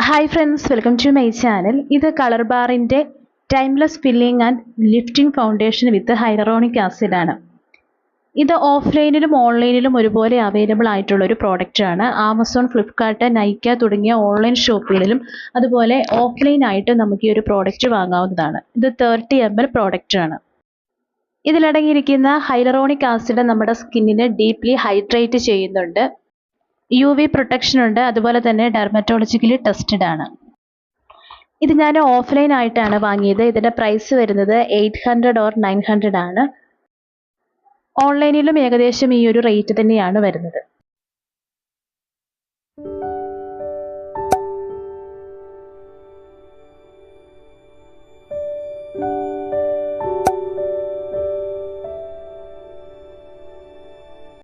Hi friends, welcome to my channel. ഇത് colour ബാറിൻ്റെ timeless filling and lifting foundation with hyaluronic acid ആണ്. ഇത് ഓഫ്ലൈനിലും ഓൺലൈനിലും ഒരുപോലെ അവൈലബിൾ ആയിട്ടുള്ള ഒരു പ്രോഡക്റ്റാണ്. ആമസോൺ, ഫ്ലിപ്കാർട്ട്, നൈക്ക തുടങ്ങിയ ഓൺലൈൻ ഷോപ്പുകളിലും അതുപോലെ ഓഫ്ലൈനായിട്ട് നമുക്ക് ഈ ഒരു പ്രോഡക്റ്റ് വാങ്ങാവുന്നതാണ്. ഇത് 30 ml പ്രോഡക്റ്റാണ്. ഇതിലടങ്ങിയിരിക്കുന്ന ഹൈലറോണിക് ആസിഡ് നമ്മുടെ സ്കിന്നിനെ ഡീപ്ലി ഹൈഡ്രേറ്റ് ചെയ്യുന്നുണ്ട്. UV പ്രൊട്ടക്ഷൻ ഉണ്ട്, അതുപോലെ തന്നെ ഡെർമറ്റോളജിക്കലി ടെസ്റ്റഡ് ആണ്. ഇത് ഞാൻ ഓഫ്ലൈൻ ആയിട്ടാണ് വാങ്ങിയത്. ഇതിൻ്റെ പ്രൈസ് വരുന്നത് 800 or 900 ആണ്. ഓൺലൈനിലും ഏകദേശം ഈ ഒരു റേറ്റ് തന്നെയാണ് വരുന്നത്.